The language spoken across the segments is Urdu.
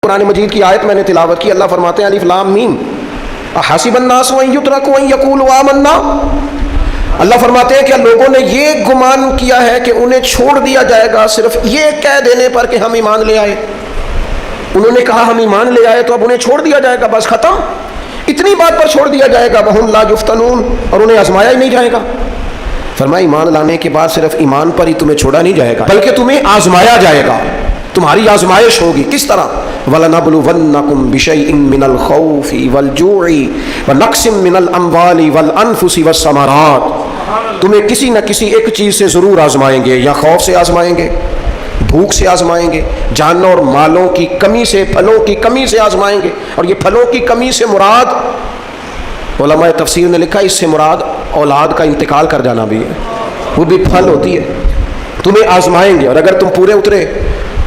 قرآن مجید کی آیت میں نے تلاوت کی، اللہ فرماتے ہیں الف لام میم احسب الناس ان یترکوا ان یقولوا آمنا۔ اللہ فرماتے ہیں کہ لوگوں نے یہ گمان کیا ہے کہ انہیں چھوڑ دیا جائے گا صرف یہ کہہ دینے پر کہ ہم ایمان لے آئے۔ انہوں نے کہا ہم ایمان لے آئے تو اب انہیں چھوڑ دیا جائے گا، بس ختم، اتنی بات پر چھوڑ دیا جائے گا۔ وہم لا یفتنون، اور انہیں آزمایا ہی نہیں جائے گا۔ فرمایا ایمان لانے کے بعد صرف ایمان پر ہی تمہیں چھوڑا نہیں جائے گا بلکہ تمہیں آزمایا جائے گا، تمہاری آزمائش ہوگی۔ کس طرح؟ وَلَنَبْلُوَنَّكُمْ بِشَيْءٍ مِّنَ الْخَوْفِ وَالْجُوعِ وَنَقْصٍ مِّنَ الْأَمْوَالِ وَالْأَنفُسِ وَالثَّمَرَاتِ، تمہیں کسی نہ کسی ایک چیز سے ضرور آزمائیں گے، یا خوف سے آزمائیں گے، بھوک سے آزمائیں گے، جانوں اور مالوں کی کمی سے، پھلوں کی کمی سے آزمائیں گے۔ اور یہ پھلوں کی کمی سے مراد، علماء تفسیر نے لکھا اس سے مراد اولاد کا انتقال کر جانا بھی ہے، وہ بھی پھل ہوتی ہے۔ تمہیں آزمائیں گے اور اگر تم پورے اترے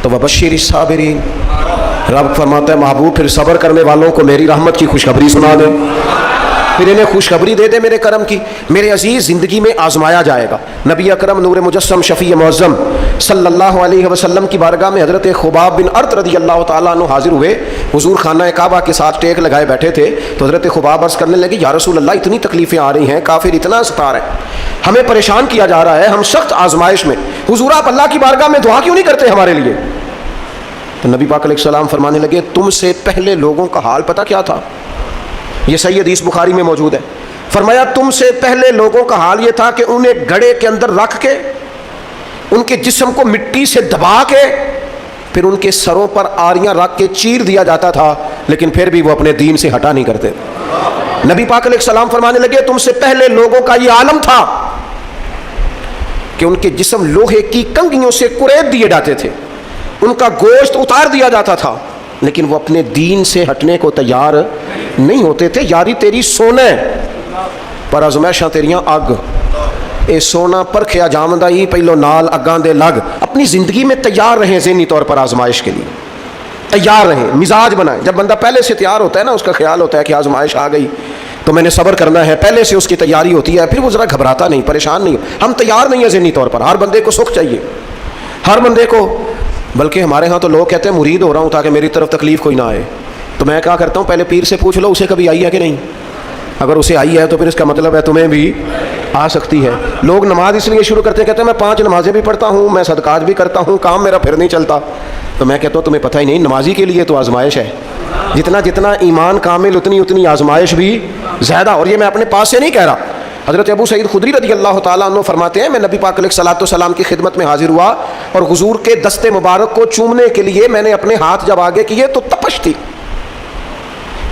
تو وبشر الصابرین، رب فرماتا ہے محبوب پھر صبر کرنے والوں کو میری رحمت کی خوشخبری سنا دے، پھر انہیں خوشخبری دے دے میرے کرم کی۔ میرے عزیز، زندگی میں آزمایا جائے گا۔ نبی اکرم نور مجسم شفیع معظم صلی اللہ علیہ وسلم کی بارگاہ میں حضرت خباب بن ارت رضی اللہ تعالیٰ عنہ حاضر ہوئے، حضور خانہ کعبہ کے ساتھ ٹیک لگائے بیٹھے تھے، تو حضرت خباب عرض کرنے لگے یا رسول اللہ اتنی تکلیفیں آ رہی ہیں، کافر اتنا ستا رہے ہیں، ہمیں پریشان کیا جا رہا ہے، ہم سخت آزمائش میں، حضور آپ اللہ کی بارگاہ میں دعا کیوں نہیں کرتے ہمارے لیے؟ تو نبی پاک علیہ السلام فرمانے لگے تم سے پہلے لوگوں کا حال پتہ کیا تھا؟ یہ صحیح حدیث بخاری میں موجود ہے۔ فرمایا تم سے پہلے لوگوں کا حال یہ تھا کہ انہیں گڑھے کے اندر رکھ کے، ان کے جسم کو مٹی سے دبا کے، پھر ان کے سروں پر آریاں رکھ کے چیر دیا جاتا تھا، لیکن پھر بھی وہ اپنے دین سے ہٹا نہیں کرتے۔ نبی پاک علیہ السلام فرمانے لگے تم سے پہلے لوگوں کا یہ عالم تھا کہ ان کے جسم لوہے کی کنگھیوں سے کریت دیے جاتے تھے، ان کا گوشت اتار دیا جاتا تھا، لیکن وہ اپنے دین سے ہٹنے کو تیار نہیں ہوتے تھے۔ یاری تیری سونے پر آزمائشاں تیریاں اگ، اے سونا پرکھیا جامدہ ہی پہلو نال اگاں دے لگ۔ اپنی زندگی میں تیار رہیں، ذہنی طور پر آزمائش کے لیے تیار رہیں، مزاج بنائیں۔ جب بندہ پہلے سے تیار ہوتا ہے نا، اس کا خیال ہوتا ہے کہ آزمائش آ گئی تو میں نے صبر کرنا ہے، پہلے سے اس کی تیاری ہوتی ہے، پھر وہ ذرا گھبراتا نہیں، پریشان نہیں۔ ہم تیار نہیں ہیں ذہنی طور پر۔ ہر بندے کو سکھ چاہیے، ہر بندے کو، بلکہ ہمارے ہاں تو لوگ کہتے ہیں مرید ہو رہا ہوں تاکہ میری طرف تکلیف کوئی نہ آئے۔ تو میں کیا کرتا ہوں، پہلے پیر سے پوچھ لو اسے کبھی آئی ہے کہ نہیں، اگر اسے آئی ہے تو پھر اس کا مطلب ہے تمہیں بھی آ سکتی ہے۔ لوگ نماز اس لیے شروع کرتے ہیں، کہتے ہیں میں 5 نمازیں بھی پڑھتا ہوں، میں صدقات بھی کرتا ہوں، کام میرا پھر نہیں چلتا۔ تو میں کہتا ہوں تمہیں پتہ ہی نہیں، نمازی کے لیے تو آزمائش ہے، جتنا جتنا ایمان کامل اتنی آزمائش بھی زیادہ۔ اور یہ میں اپنے پاس سے نہیں کہہ رہا، حضرت ابو سعید خدری رضی اللہ تعالیٰ عنہ فرماتے ہیں میں نبی پاک علیہ الصلوۃ والسلام کی خدمت میں حاضر ہوا اور حضور کے دست مبارک کو چومنے کے لیے میں نے اپنے ہاتھ جب آگے کیے تو تپش تھی،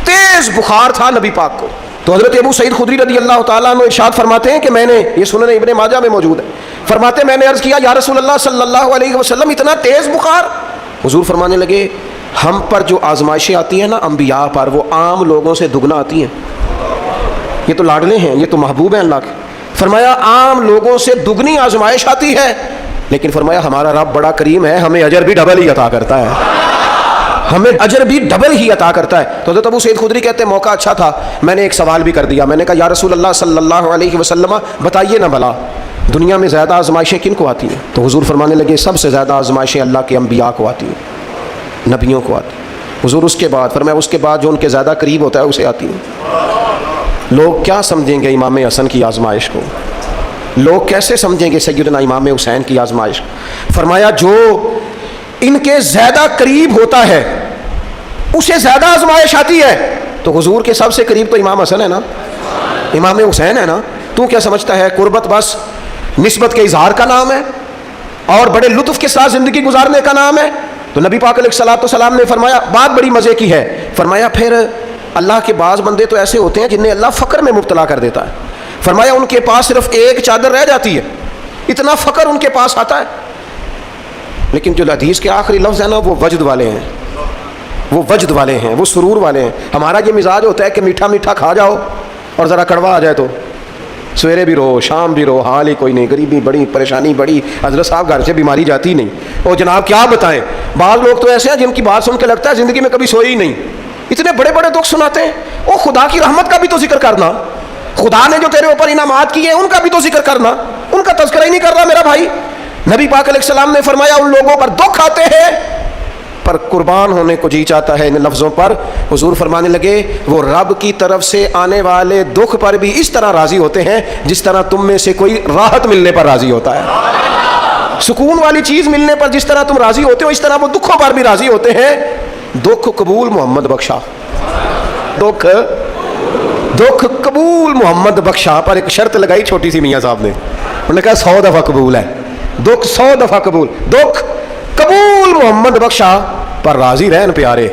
تیز بخار تھا نبی پاک کو۔ تو حضرت ابو سعید خدری رضی اللہ تعالیٰ عنہ ارشاد فرماتے ہیں کہ میں نے، یہ سنن ابن ماجہ میں موجود ہے، فرماتے میں نے عرض کیا یا رسول اللہ صلی اللہ علیہ وسلم اتنا تیز بخار؟ حضور فرمانے لگے ہم پر جو آزمائشیں آتی ہیں نا انبیاء پر، وہ عام لوگوں سے دگنا آتی ہیں۔ یہ تو لاڈلے ہیں، یہ تو محبوب ہیں اللہ کے۔ فرمایا عام لوگوں سے دگنی آزمائش آتی ہے، لیکن فرمایا ہمارا رب بڑا کریم ہے، ہمیں اجر بھی ڈبل ہی عطا کرتا ہے، ہمیں اجر بھی ڈبل ہی عطا کرتا ہے۔ تو حضرت ابو سعید خدری کہتے ہیں موقع اچھا تھا، میں نے ایک سوال بھی کر دیا، میں نے کہا یا رسول اللہ صلی اللہ علیہ وسلم بتائیے نا بھلا دنیا میں زیادہ آزمائشیں کن کو آتی ہیں؟ تو حضور فرمانے لگے سب سے زیادہ آزمائشیں اللہ کے انبیاء کو آتی ہیں، نبیوں کو آتی ہیں۔ حضور اس کے بعد فرمایا اس کے بعد جو ان کے زیادہ قریب ہوتا ہے اسے آتی ہیں۔ لوگ کیا سمجھیں گے امام حسن کی آزمائش کو؟ لوگ کیسے سمجھیں گے سیدنا امام حسین کی آزمائش کو؟ فرمایا جو ان کے زیادہ قریب ہوتا ہے اسے زیادہ آزمائش آتی ہے۔ تو حضور کے سب سے قریب تو امام حسن ہے نا، امام حسین ہے نا۔ تو کیا سمجھتا ہے قربت بس نسبت کے اظہار کا نام ہے اور بڑے لطف کے ساتھ زندگی گزارنے کا نام ہے؟ تو نبی پاک علیہ الصلوۃ والسلام نے فرمایا بات بڑی مزے کی ہے، فرمایا پھر اللہ کے بعض بندے تو ایسے ہوتے ہیں جنہیں اللہ فقر میں مبتلا کر دیتا ہے۔ فرمایا ان کے پاس صرف ایک چادر رہ جاتی ہے، اتنا فقر ان کے پاس آتا ہے، لیکن جو حدیث کے آخری لفظ ہے نا وہ وجد والے ہیں، وہ وجد والے ہیں، وہ سرور والے ہیں۔ ہمارا یہ مزاج ہوتا ہے کہ میٹھا میٹھا کھا جاؤ اور ذرا کڑوا آ جائے تو سویرے بھی رہو شام بھی رہو، حال ہی کوئی نہیں، غریبی بڑی، پریشانی بڑی، حضرت صاحب گھر سے بیماری جاتی نہیں۔ اور جناب کیا بتائیں، بعض لوگ تو ایسے ہیں جن کی بات سن کے لگتا ہے زندگی میں کبھی سوئی ہی نہیں، اتنے بڑے بڑے دکھ سناتے ہیں۔ او خدا کی رحمت کا بھی تو ذکر کرنا، خدا نے جو تیرے اوپر انعامات کیے ان کا بھی تو ذکر کرنا، ان کا تذکرہ ہی نہیں کر رہا میرا بھائی۔ نبی پاک علیہ السلام نے فرمایا ان لوگوں پر دکھ آتے ہیں پر قربان ہونے کو جی چاہتا ہے ان لفظوں پر. حضور فرمانے لگے وہ رب کی طرف سے آنے والے دکھ پر بھی اس طرح راضی ہوتے ہیں جس طرح تم میں سے کوئی راحت ملنے پر راضی ہوتا ہے. سکون والی چیز ملنے پر جس طرح تم راضی ہوتے ہو اس طرح وہ دکھوں پر بھی راضی ہوتے ہیں. دکھ قبول محمد بخشا، دکھ قبول محمد بخشا. پر ایک شرط لگائی چھوٹی سی میاں صاحب نے، انہوں نے کہا 100 دفعہ قبول ہے. دکھ 100 دفعہ قبول. دکھ قبول محمد بخشا پر راضی رہن پیارے.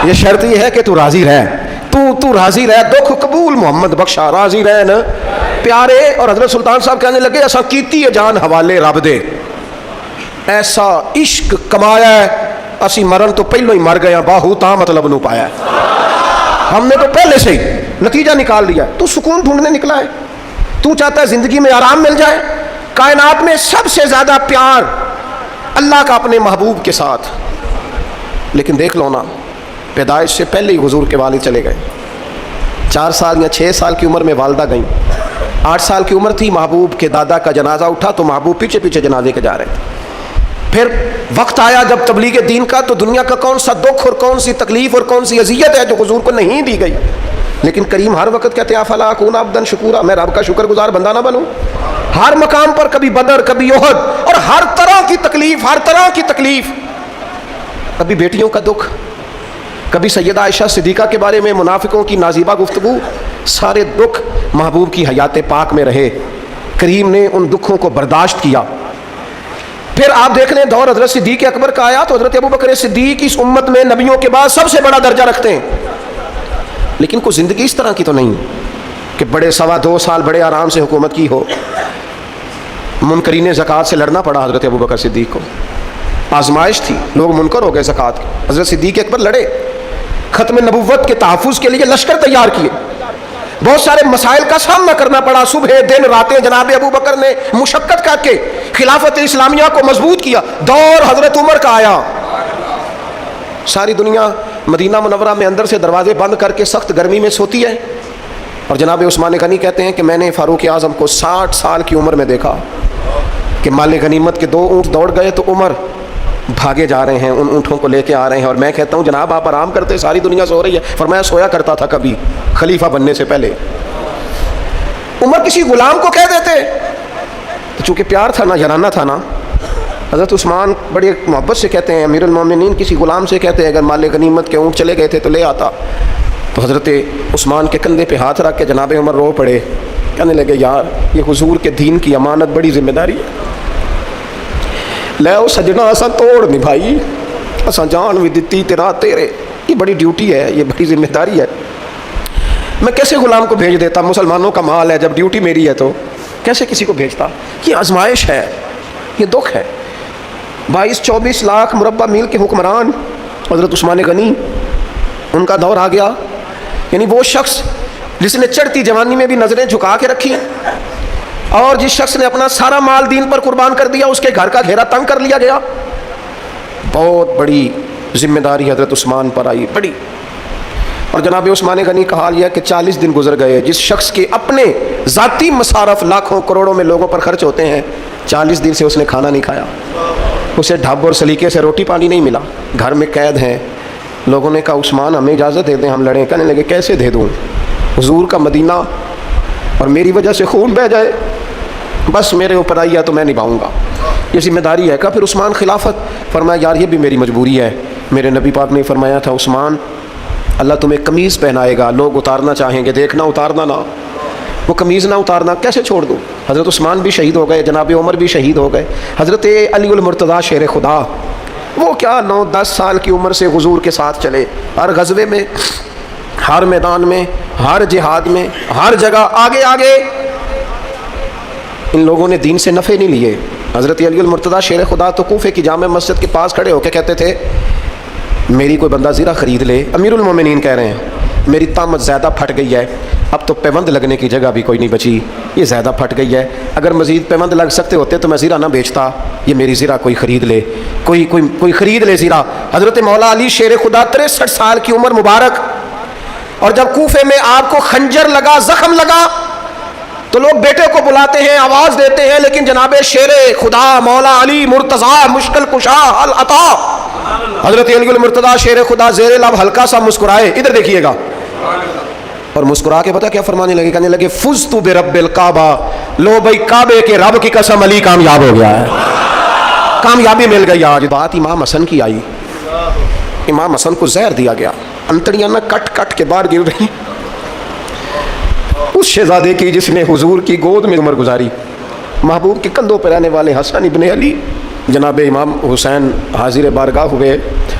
یہ شرط یہ ہے کہ تو راضی رہ، تو راضی رہ. دکھ قبول محمد بخشا، راضی رہن پیارے. اور حضرت سلطان صاحب کہنے لگے ایسا کیتی ہے جان حوالے رب دے، ایسا عشق کمایا ہے اسی مرن تو پہلو ہی مر گیا باہو تا مطلب نو پایا ہے. ہم نے تو پہلے سے ہی نتیجہ نکال لیا. تو سکون ڈھونڈنے نکلا ہے، تو چاہتا ہے زندگی میں آرام مل جائے. کائنات میں سب سے زیادہ پیار اللہ کا اپنے محبوب کے ساتھ. لیکن دیکھ لو نا، پیدائش سے پہلے ہی حضور کے والد چلے گئے. 4 سال یا 6 سال کی عمر میں والدہ گئیں. 8 سال کی عمر تھی، محبوب کے دادا کا جنازہ اٹھا تو محبوب پیچھے پیچھے جنازے کے جا رہے تھے. پھر وقت آیا جب تبلیغ دین کا، تو دنیا کا کون سا دکھ اور کون سی تکلیف اور کون سی اذیت ہے جو حضور کو نہیں دی گئی. لیکن کریم ہر وقت کہتے ہیں افلا اکون عبدا شکورا، میں رب کا شکر گزار بندہ نہ بنوں. ہر مقام پر کبھی بدر، کبھی احد، اور ہر طرح کی تکلیف، ہر طرح کی تکلیف. کبھی بیٹیوں کا دکھ، کبھی سیدہ عائشہ صدیقہ کے بارے میں منافقوں کی نازیبہ گفتگو. سارے دکھ محبوب کی حیات پاک میں رہے. کریم نے ان دکھوں کو برداشت کیا. پھر آپ دیکھ لیں دور حضرت صدیق اکبر کا آیا تو حضرت ابوبکر صدیق اس امت میں نبیوں کے بعد سب سے بڑا درجہ رکھتے ہیں. لیکن کوئی زندگی اس طرح کی تو نہیں کہ بڑے 2.25 سال بڑے آرام سے حکومت کی ہو. منکرین زکوٰۃ سے لڑنا پڑا حضرت ابوبکر صدیق کو. آزمائش تھی، لوگ منکر ہو گئے زکوٰۃ کے. حضرت صدیق اکبر لڑے، ختم نبوت کے تحفظ کے لیے لشکر تیار کیے. بہت سارے مسائل کا سامنا کرنا پڑا. صبح دن راتیں جناب ابوبکر نے مشقت کر کے خلافت اسلامیہ کو مضبوط کیا. دور حضرت عمر کا آیا. ساری دنیا مدینہ منورہ میں اندر سے دروازے بند کر کے سخت گرمی میں سوتی ہے، اور جناب عثمان غنی کہتے ہیں کہ میں نے فاروق اعظم کو 60 سال کی عمر میں دیکھا کہ مال غنیمت کے 2 اونٹ دوڑ گئے تو عمر بھاگے جا رہے ہیں، ان اونٹوں کو لے کے آ رہے ہیں. اور میں کہتا ہوں جناب آپ آرام کرتے، ساری دنیا سو رہی ہے. فرمایا سویا کرتا تھا کبھی خلیفہ بننے سے پہلے. عمر کسی غلام کو کہہ دیتے، چونکہ پیار تھا نا، یارانہ تھا نا. حضرت عثمان بڑی محبت سے کہتے ہیں امیر المومنین کسی غلام سے کہتے ہیں اگر مال غنیمت کے اونٹ چلے گئے تھے تو لے آتا. تو حضرت عثمان کے کندھے پہ ہاتھ رکھ کے جناب عمر رو پڑے. کہنے لگے یار یہ حضور کے دین کی امانت بڑی ذمہ داری ہے. لے او سجنا اساں توڑ نبھائی، اساں جان بھی دتی تیرا تیرے. یہ بڑی ڈیوٹی ہے، یہ بڑی ذمہ داری ہے. میں کیسے غلام کو بھیج دیتا؟ مسلمانوں کا مال ہے، جب ڈیوٹی میری ہے تو کیسے کسی کو بھیجتا؟ یہ آزمائش ہے، یہ دکھ ہے. 22-24 لاکھ مربع میل کے حکمران حضرت عثمان غنی، ان کا دور آ گیا. یعنی وہ شخص جس نے چڑھتی جوانی میں بھی نظریں جھکا کے رکھی، اور جس شخص نے اپنا سارا مال دین پر قربان کر دیا، اس کے گھر کا گھیرا تنگ کر لیا گیا. بہت بڑی ذمہ داری حضرت عثمان پر آئی، بڑی. اور جناب عثمان غنی کا حال یہ ہے کہ 40 دن گزر گئے. جس شخص کے اپنے ذاتی مصارف لاکھوں کروڑوں میں لوگوں پر خرچ ہوتے ہیں، 40 دن سے اس نے کھانا نہیں کھایا. اسے ڈھب اور سلیقے سے روٹی پانی نہیں ملا. گھر میں قید ہیں. لوگوں نے کہا عثمان ہمیں اجازت دے دیں ہم لڑیں. کہنے لگے کیسے دے دوں؟ حضور کا مدینہ اور میری وجہ سے خون بہہ جائے، بس میرے اوپر آئی ہے تو میں نبھاؤں گا، یہ ذمہ داری ہے. کہا پھر عثمان خلافت؟ فرمایا یار یہ بھی میری مجبوری ہے. میرے نبی پاک نے فرمایا تھا عثمان اللہ تمہیں قمیض پہنائے گا، لوگ اتارنا چاہیں گے، دیکھنا اتارنا نہ. وہ قمیض نہ اتارنا کیسے چھوڑ دوں؟ حضرت عثمان بھی شہید ہو گئے، جناب عمر بھی شہید ہو گئے. حضرت علی المرتضیٰ شیر خدا، وہ کیا 9-10 سال کی عمر سے حضور کے ساتھ چلے، ہر غزوے میں، ہر میدان میں، ہر جہاد میں، ہر جگہ آگے آگے. ان لوگوں نے دین سے نفع نہیں لیے. حضرت علی المرتضیٰ شیر خدا تو کوفے کی جامع مسجد کے پاس کھڑے ہو کے کہتے تھے میری کوئی بندہ زیرہ خرید لے. امیر المومنین کہہ رہے ہیں میری طامت زیادہ پھٹ گئی ہے، اب تو پیوند لگنے کی جگہ بھی کوئی نہیں بچی، یہ زیادہ پھٹ گئی ہے. اگر مزید پیوند لگ سکتے ہوتے تو میں زیرہ نہ بیچتا، یہ میری زیرہ کوئی خرید لے، کوئی خرید لے زیرہ. حضرت مولا علی شیر خدا 63 سال کی عمر مبارک، اور جب کوفے میں آپ کو خنجر لگا، زخم لگا، تو لوگ بیٹے کو بلاتے ہیں، آواز دیتے ہیں، لیکن جناب شیر خدا مولا علی مرتضیٰ مشکل کشا العطا حضرت علی المرتضیٰ شیر خدا زیر لب ہلکا سا مسکرائے، ادھر دیکھیے گا، اور مسکرا کے پتہ کیا فرمانے لگے، کہنے لگے فزت برب الکعبہ، لو بھائی کعبے کے رب کی قسم علی کامیاب ہو گیا ہے، کامیابی مل گئی آج۔ بات امام حسن کی آئی، امام حسن کو زہر دیا گیا، انتڑیاں نہ کٹ کٹ کے باہر گر رہی، اس شہزادے کی جس نے حضور کی گود میں عمر گزاری، محبوب کے کندھوں پر رہنے والے حسن ابن علی، جناب امام حسین حاضر بارگاہ ہوئے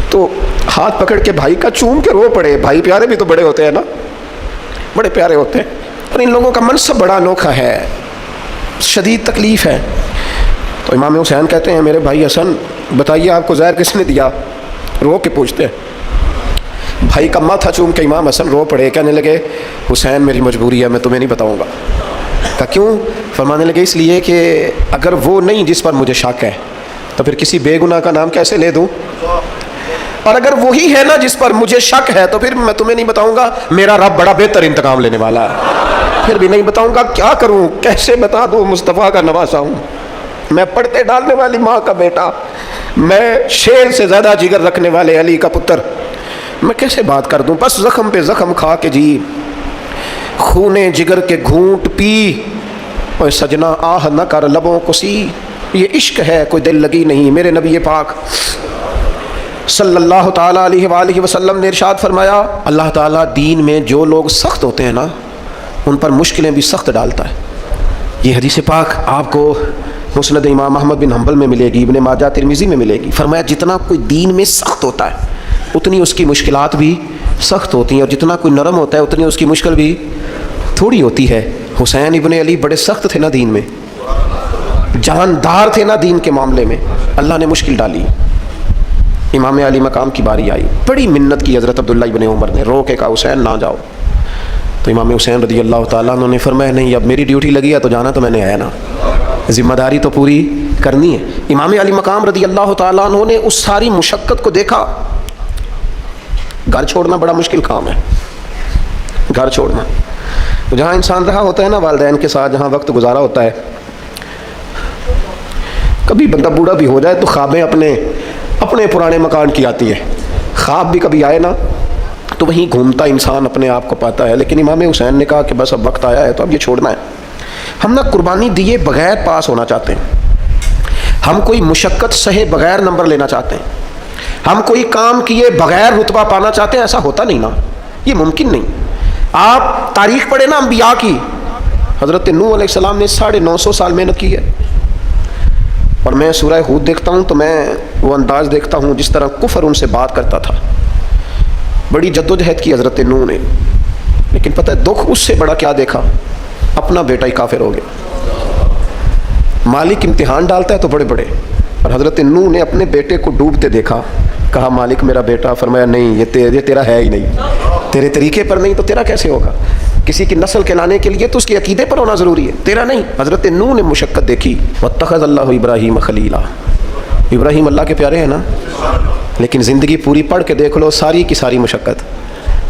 تو ہاتھ پکڑ کے بھائی کا چوم کے رو پڑے۔ بھائی پیارے بھی تو بڑے ہوتے ہیں نا، بڑے پیارے ہوتے ہیں، اور ان لوگوں کا منصب بڑا انوکھا ہے، شدید تکلیف ہے۔ تو امام حسین کہتے ہیں میرے بھائی حسن بتائیے آپ کو زہر کس نے دیا؟ رو کے پوچھتے ہیں، بھائی کا ماتھا چوم کے امام حسن رو پڑے، کہنے لگے حسین میری مجبوری ہے، میں تمہیں نہیں بتاؤں گا۔ کہا کیوں؟ فرمانے لگے اس لیے کہ اگر وہ نہیں جس پر مجھے شک ہے تو پھر کسی بے گناہ کا نام کیسے لے دوں، اور اگر وہی ہے نا جس پر مجھے شک ہے تو پھر میں تمہیں نہیں بتاؤں گا، میرا رب بڑا بہتر انتقام لینے والا ہے، پھر بھی نہیں بتاؤں گا، کیا کروں، کیسے بتا دوں، مصطفیٰ کا نواسا ہوں، میں پڑھتے ڈالنے والی ماں کا بیٹا، میں شیر سے زیادہ جگر رکھنے والے علی کا پتر، میں کیسے بات کر دوں؟ بس زخم پہ زخم کھا کے جی، خونے جگر کے گھونٹ پی، اور سجنا آہ نہ کر لبوں کو سی، یہ عشق ہے کوئی دل لگی نہیں۔ میرے نبی پاک صلی اللہ تعالیٰ علیہ وآلہ وسلم نے ارشاد فرمایا، اللہ تعالیٰ دین میں جو لوگ سخت ہوتے ہیں نا ان پر مشکلیں بھی سخت ڈالتا ہے۔ یہ حدیث پاک آپ کو مسند امام احمد بن حنبل میں ملے گی، ابن ماجہ ترمذی میں ملے گی۔ فرمایا جتنا کوئی دین میں سخت ہوتا ہے اتنی اس کی مشکلات بھی سخت ہوتی ہیں، اور جتنا کوئی نرم ہوتا ہے اتنی اس کی مشکل بھی تھوڑی ہوتی ہے۔ حسین ابن علی بڑے سخت تھے نا دین میں، جاندار تھے نا دین کے معاملے میں، اللہ نے مشکل ڈالی۔ امام علی مقام کی باری آئی، بڑی منت کی حضرت عبداللہ ابن عمر نے، رو کے کہا حسین نہ جاؤ، تو امام حسین رضی اللہ تعالیٰ عنہ نے فرمایا نہیں اب میری ڈیوٹی لگی ہے تو جانا تو میں نے ہے نا، ذمہ داری تو پوری کرنی ہے۔ امام علی مقام رضی اللہ تعالیٰ عنہ نے اس ساری مشقت کو دیکھا۔ گھر چھوڑنا بڑا مشکل کام ہے، گھر چھوڑنا، جہاں انسان رہا ہوتا ہے نا والدین کے ساتھ، جہاں وقت گزارا ہوتا ہے، کبھی بندہ بوڑھا بھی ہو جائے تو خوابیں اپنے پرانے مکان کی آتی ہے، خواب بھی کبھی آئے نا تو وہیں گھومتا انسان اپنے آپ کو پاتا ہے۔ لیکن امام حسین نے کہا کہ بس اب وقت آیا ہے تو اب یہ چھوڑنا ہے، ہم نہ قربانی دیے بغیر پاس ہونا چاہتے ہیں، ہم کوئی مشقت سہے بغیر نمبر لینا چاہتے ہیں، ہم کوئی کام کیے بغیر رتبہ پانا چاہتے ہیں، ایسا ہوتا نہیں نا، یہ ممکن نہیں۔ آپ تاریخ پڑھیں نا انبیاء کی، حضرت نوح علیہ السلام نے 950 سال محنت کی ہے، اور میں سورہ ہود دیکھتا ہوں تو میں وہ انداز دیکھتا ہوں جس طرح کفر ان سے بات کرتا تھا، بڑی جدوجہد کی حضرت نوح نے، لیکن پتہ ہے دکھ اس سے بڑا کیا دیکھا، اپنا بیٹا ہی کافر ہو گیا۔ مالک امتحان ڈالتا ہے تو بڑے بڑے، اور حضرت نوح نے اپنے بیٹے کو ڈوبتے دیکھا، کہا مالک میرا بیٹا، فرمایا نہیں یہ تیرا ہے ہی نہیں، تیرے طریقے پر نہیں تو تیرا کیسے ہوگا؟ کسی کی نسل کے لانے کے لیے تو اس کے عقیدے پر ہونا ضروری ہے، تیرا نہیں۔ حضرت نوح نے مشقت دیکھی، واتخذ اللہ ابراہیم خلیلا، ابراہیم اللہ کے پیارے ہیں نا، لیکن زندگی پوری پڑھ کے دیکھ لو، ساری کی ساری مشقت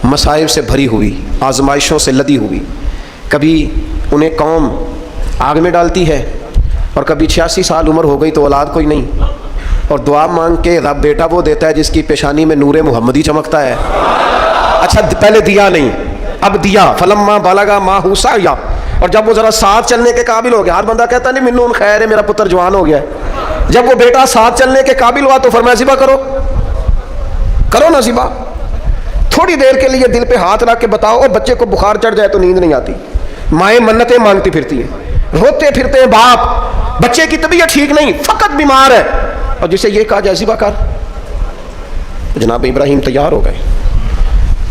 مصائب سے بھری ہوئی، آزمائشوں سے لدی ہوئی، کبھی انہیں قوم آگ میں ڈالتی ہے، اور کبھی 86 سال عمر ہو گئی تو اولاد کوئی نہیں، اور دعا مانگ کے رب بیٹا وہ دیتا ہے جس کی پیشانی میں نور محمدی چمکتا ہے۔ اچھا پہلے دیا نہیں، اب دیا، فلما بالغا ماہ سعیا، اور جب وہ ذرا ساتھ چلنے کے قابل ہو گیا، ہر بندہ کہتا نہیں منون خیر ہے میرا پتر جوان ہو گیا ہے، جب وہ بیٹا ساتھ چلنے کے قابل ہوا تو فرمایا ذبح کرو نا ذبح، تھوڑی دیر کے لیے دل پہ ہاتھ رکھ کے بتاؤ، اور بچے کو بخار چڑھ جائے تو نیند نہیں آتی، مائیں منتیں مانگتی پھرتی ہیں، روتے پھرتے ہیں باپ، بچے کی طبیعت ٹھیک نہیں، فقط بیمار ہے، اور جسے یہ کہا جائے ذبح کر، جناب ابراہیم تیار ہو گئے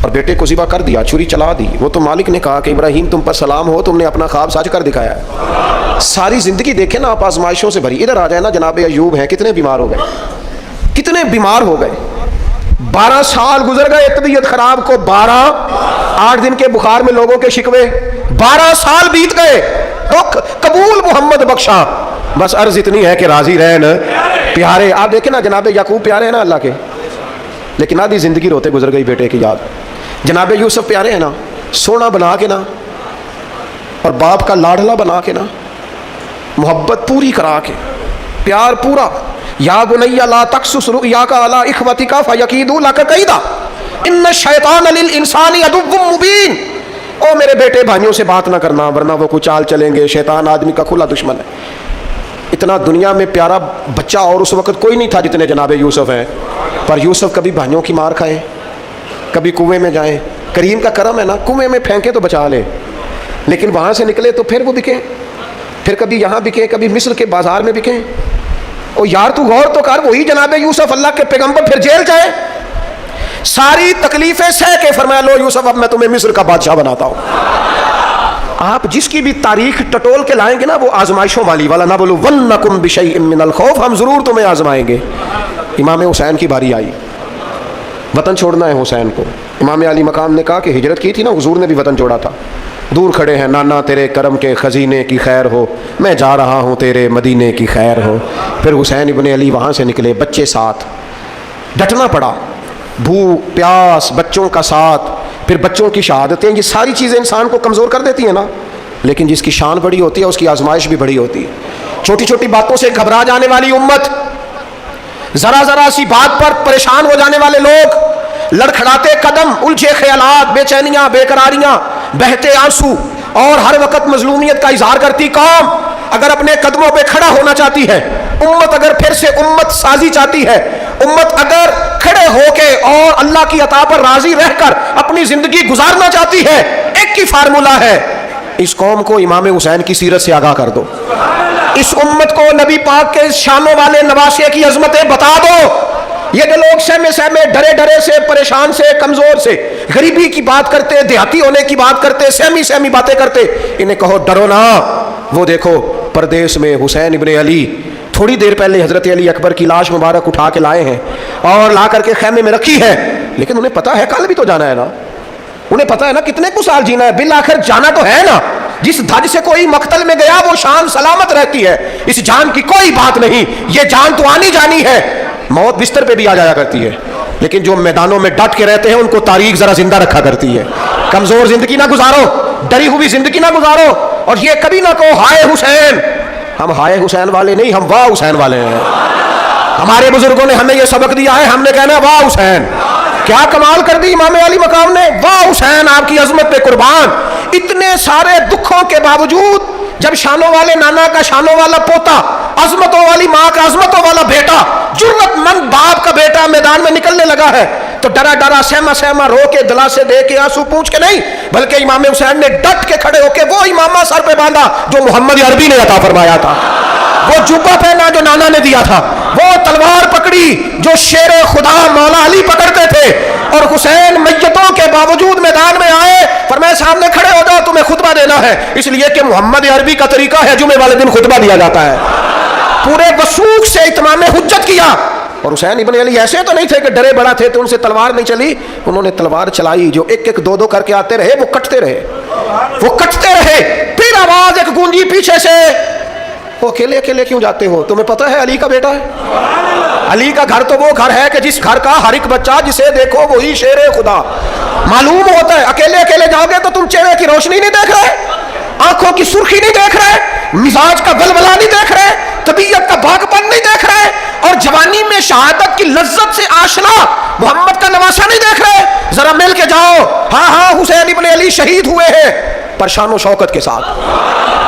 اور بیٹے کو ذبح کر دیا، چھری چلا دی۔ وہ تو مالک نے کہا کہ ابراہیم تم پر سلام ہو، تم نے اپنا خواب سچ کر دکھایا ہے۔ ساری زندگی دیکھیں نا آپ آزمائشوں سے بھری، ادھر آ جائے نا جناب ایوب ہیں، کتنے بیمار ہو گئے، کتنے بیمار ہو گئے، 12 سال گزر گئے طبیعت خراب کو، 8 دن کے بخار میں لوگوں کے شکوے، 12 سال بیت گئے، رخ قبول محمد بخشا، بس عرض اتنی ہے کہ راضی رہن پیارے۔ آپ دیکھیں نا جناب یعقوب پیارے ہیں نا اللہ کے، لیکن آدھی زندگی روتے گزر گئی بیٹے کی یاد۔ جناب یوسف پیارے ہیں نا، سونا بنا کے نا، اور باپ کا لاڈلا بنا کے نا، محبت پوری کرا کے، پیار پورا، یا بنی لا تقصص رؤیاک علی اخوتک فیکیدوا لک کیدا ان الشیطان للانسان عدو مبین. او میرے بیٹے بھائیوں سے بات نہ کرنا ورنہ وہ کوئی چال چلیں گے. شیطان آدمی کا کھلا دشمن ہے. اتنا دنیا میں پیارا بچہ اور اس وقت کوئی نہیں تھا جتنے جناب یوسف ہیں. پر یوسف کبھی بھائیوں کی مار کھائیں, کبھی کنویں میں جائیں. کریم کا کرم ہے نا, کنویں میں پھینکے تو بچا لے, لیکن وہاں سے نکلے تو پھر وہ بکیں, پھر کبھی یہاں بکیں, کبھی مصر کے بازار میں بکیں. او یار تو غور تو کر, وہی جناب یوسف اللہ کے پیغمبر پھر جیل جائے, ساری تکلیفیں سہ کے فرمایا لو یوسف اب میں تمہیں مصر کا بادشاہ بناتا ہوں. آپ جس کی بھی تاریخ ٹٹول کے لائیں گے نا وہ آزمائشوں والی والا نہ بولو وَنَّكُمْ بِشَيْءٍ مِّنَ الْخَوْفِ, ہم ضرور تمہیں آزمائیں گے. امام حسین کی باری آئی, وطن چھوڑنا ہے حسین کو. امام علی مقام نے کہا کہ ہجرت کی تھی نا, حضور نے بھی وطن چھوڑا تھا. دور کھڑے ہیں نانا تیرے کرم کے خزینے کی خیر ہو, میں جا رہا ہوں تیرے مدینے کی خیر ہو. پھر حسین ابن علی وہاں سے نکلے, بچے ساتھ, ڈٹنا پڑا, بھوک پیاس, بچوں کا ساتھ, پھر بچوں کی شہادتیں. یہ ساری چیزیں انسان کو کمزور کر دیتی ہیں نا, لیکن جس کی شان بڑی ہوتی ہے اس کی آزمائش بھی بڑی ہوتی ہے. چھوٹی چھوٹی باتوں سے گھبرا جانے والی امت, ذرا ذرا سی بات پر پریشان ہو جانے والے لوگ, لڑکھڑاتے قدم, الجھے خیالات, بے چینیاں, بے قراریاں, بہتے آنسو, اور ہر وقت مظلومیت کا اظہار کرتی قوم اگر اپنے قدموں پہ کھڑا ہونا چاہتی ہے, امت اگر پھر سے امت سازی چاہتی ہے, امت اگر کھڑے ہو کے اور اللہ کی عطا پر راضی رہ کر اپنی زندگی گزارنا چاہتی ہے, ایک ہی فارمولہ ہے, اس قوم کو امام حسین کی سیرت سے آگاہ کر دو. اس امت کو نبی پاک کے شانوں والے نواسے کی عظمتیں بتا دو. یہ جو لوگ سہمے سہمے, ڈرے ڈرے سے, پریشان سے, کمزور سے, غریبی کی بات کرتے, دیہاتی ہونے کی بات کرتے, سہمی سہمی باتیں کرتے, انہیں کہو ڈرو نا. وہ دیکھو پردیس میں حسین ابن علی تھوڑی دیر پہلے حضرت علی اکبر کی لاش مبارک اٹھا کے لائے ہیں اور لا کر کے خیمے میں رکھی ہے, لیکن انہیں پتا ہے کل بھی تو جانا ہے نا, انہیں پتا ہے نا کتنے کو سال جینا ہے, بالآخر جانا تو ہے نا. جس دھج سے کوئی مقتل میں گیا وہ شان سلامت رہتی ہے, اس جان کی کوئی بات نہیں, یہ جان تو آنی جانی ہے. موت بستر پہ بھی آ جایا کرتی ہے, لیکن جو میدانوں میں ڈٹ کے رہتے ہیں ان کو تاریخ ذرا زندہ رکھا کرتی ہے. کمزور زندگی نہ گزارو, ڈری ہوئی زندگی نہ گزارو, اور یہ کبھی نہ کہو ہائے حسین. ہم ہائے حسین والے نہیں, ہم واہ حسین والے ہیں. ہمارے بزرگوں نے ہمیں یہ سبق دیا ہے, ہم نے کہنا ہے واہ حسین. کیا کمال کر دی امام علی مقام نے, واہ حسین آپ کی عظمت پہ قربان. اتنے سارے دکھوں کے باوجود جب شانوں والے نانا کا شانوں والا پوتا, عظمتوں والی ماں کا عظمتوں والا بیٹا, جرت مند باپ کا بیٹا میدان میں نکلنے لگا ہے, تو ڈرا ڈرا سہما سہما رو کے دلا سے دے کے آنسو پوچھ کے نہیں, بلکہ امام حسین نے ڈٹ کے کھڑے ہو کے وہ امامہ سر پہ باندھا جو محمد عربی نے عطا فرمایا تھا, وہ جوبہ پہنا جو نانا نے دیا تھا, وہ تلوار پکڑی جو شیر خدا مولا علی پکڑتے تھے, اور حسین میتوں کے باوجود میدان میں آئے, فرمایا سامنے کھڑے ہو جاؤ تمہیں خطبہ دینا ہے, اس لیے کہ محمد عربی کا طریقہ ہے جمعے والے دن خطبہ دیا جاتا ہے. پورے وثوق سے اتمام حجت کیا. اور حسین ابن علی ایسے تو نہیں تھے کہ ڈرے بڑا تھے تو ان سے تلوار نہیں چلی, انہوں نے تلوار چلائی, جو ایک ایک دو دو کر کے آتے رہے وہ کٹتے رہے, وہ کٹتے رہے. پھر آواز ایک گونجی پیچھے سے, وہ اکیلے اکیلے کیوں جاتے ہو, تمہیں پتہ ہے علی کا بیٹا ہے. علی کا گھر تو وہ گھر ہے کہ جس گھر کا ہر ایک بچہ جسے دیکھو وہی شیر خدا معلوم ہوتا ہے. اکیلے اکیلے جاؤ گے تو تم چہرے کی روشنی نہیں دیکھ رہے, آنکھوں کی سرخی نہیں دیکھ رہے, مزاج کا ولولہ نہیں دیکھ رہے, طبیعت کا باغپن نہیں دیکھ رہے, اور جوانی میں شہادت کی لذت سے آشنا محمد کا نواسا نہیں دیکھ رہے. ذرا مل کے جاؤ. ہاں ہاں حسین ابن علی شہید ہوئے ہیں پر شان و شوکت کے ساتھ.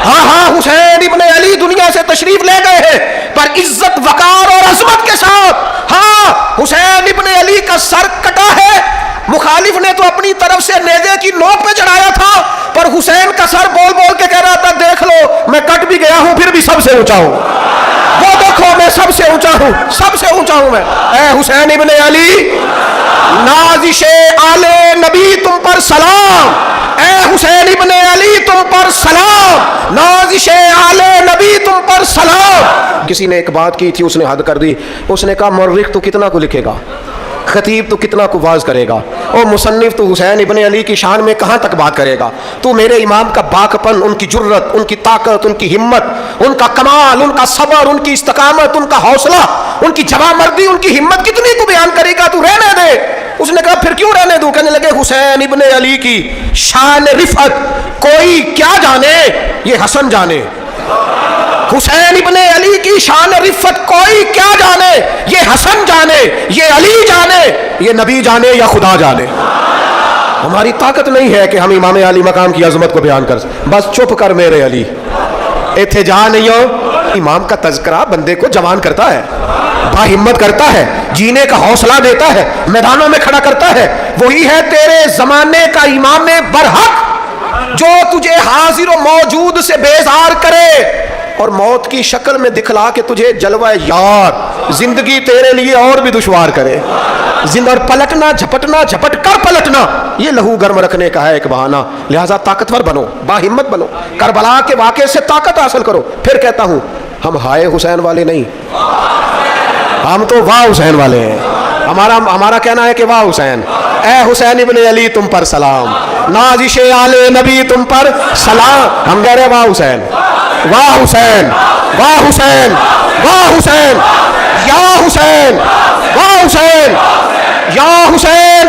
ہاں ہاں حسین ابن علی دنیا سے تشریف لے گئے ہیں پر عزت وقار اور عظمت کے ساتھ. ہاں حسین ابن علی کا سر کٹا ہے, مخالف نے تو اپنی طرف سے نیزے کی نوک پہ چڑھایا تھا, پر حسین کا سر بول بول کے کہہ رہا تھا دیکھ لو میں کٹ بھی گیا ہوں پھر بھی سب سے اونچا ہوں, وہ دیکھو میں سب سے اونچا ہوں, سب سے اونچا ہوں میں. اے حسین ابن علی, نازش آل نبی تم پر سلام, اے حسین ابن علی تم پر سلام, نازش آل نبی تم پر سلام. کسی نے ایک بات کی تھی, اس نے حد کر دی, اس نے کہا مورخ تو کتنا کو لکھے گا, خطیب تو کتنا کو واز کرے گا, اور مصنف تو حسین ابن علی کی شان میں کہاں تک بات کرے گا. تو میرے امام کا باکپن, ان کی جرت, ان کی طاقت, ان کی ہمت, ان کا کمال, ان کا صبر, ان کی استقامت, ان کا حوصلہ, ان کی جوان مردی, ان کی ہمت کتنی کو بیان کرے گا, تو رہنے دے. اس نے کہا پھر کیوں رہنے دوں, کہنے لگے حسین ابن علی کی شان رفعت کوئی کیا جانے, یہ حسن جانے. حسین ابن علی کی شان رفت کوئی کیا جانے، یہ حسن جانے، یہ علی جانے، یہ نبی جانے یا خدا جانے۔ ہماری طاقت نہیں ہے کہ ہم امام علی مقام کی عظمت کو بیان کر، بس چپ کر میرے علی، ایتھے جہاں نہیں ہو۔ امام کا تذکرہ بندے کو جوان کرتا ہے، با ہمت کرتا ہے، جینے کا حوصلہ دیتا ہے، میدانوں میں کھڑا کرتا ہے۔ وہی ہے تیرے زمانے کا امام برحق جو تجھے حاضر و موجود سے بیزار کرے اور موت کی شکل میں دکھلا کے تجھے جلوہ یار زندگی تیرے لیے اور بھی دشوار کرے۔ اور پلٹنا، جھپٹنا، جھپٹ کر پلٹنا، یہ لہو گرم رکھنے کا ہے ایک بہانہ۔ لہٰذا طاقتور بنو، با ہمت بنو، کربلا کے واقعے سے طاقت حاصل کرو۔ پھر کہتا ہوں، ہم ہائے حسین والے نہیں، ہم تو واہ حسین والے ہیں۔ ہمارا کہنا ہے کہ واہ حسین، اے حسین ابن علی تم پر سلام، نازش آل نبی تم پر سلام۔ ہم کہہ رہے واہ حسین، واہ حسین، واہ حسین، واہ حسین، یا حسین، واہ حسین، یا حسین،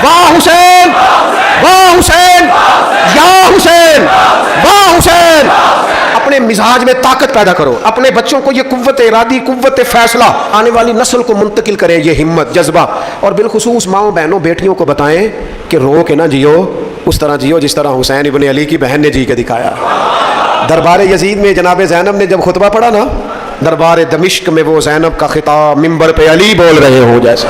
واہ حسین، واہ حسین، یا حسین، واہ حسین۔ اپنے مزاج میں طاقت پیدا کرو، اپنے بچوں کو یہ قوت ارادی، قوت فیصلہ آنے والی نسل کو منتقل کریں، یہ ہمت، جذبہ۔ اور بالخصوص ماؤں، بہنوں، بیٹیوں کو بتائیں کہ رو کے نہ جیو، اس طرح جیو جس طرح حسین ابن علی کی بہن نے جی کے دکھایا۔ دربار یزید میں جناب زینب نے جب خطبہ پڑھا نا، دربار دمشق میں وہ زینب کا خطاب منبر پہ علی بول رہے ہوں جیسے۔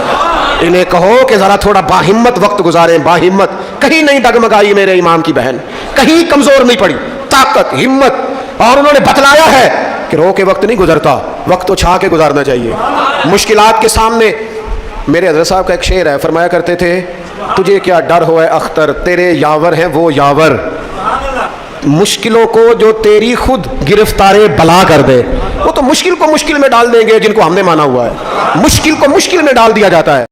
انہیں کہو کہ ذرا تھوڑا باہمت وقت گزاریں، باہمت، کہیں نہیں ڈگمگائی میرے امام کی بہن، کہیں کمزور نہیں پڑی، طاقت، ہمت۔ اور انہوں نے بتلایا ہے کہ رو کے وقت نہیں گزرتا، وقت تو چھا کے گزارنا چاہیے۔ مشکلات کے سامنے میرے حضرت صاحب کا ایک شعر ہے، فرمایا کرتے تھے، تجھے کیا ڈر ہو اے اختر، تیرے یاور ہیں وہ یاور، مشکلوں کو جو تیری خود گرفتار بلا کر دے۔ وہ تو مشکل کو مشکل میں ڈال دیں گے جن کو ہم نے مانا ہوا ہے، مشکل کو مشکل میں ڈال دیا جاتا ہے۔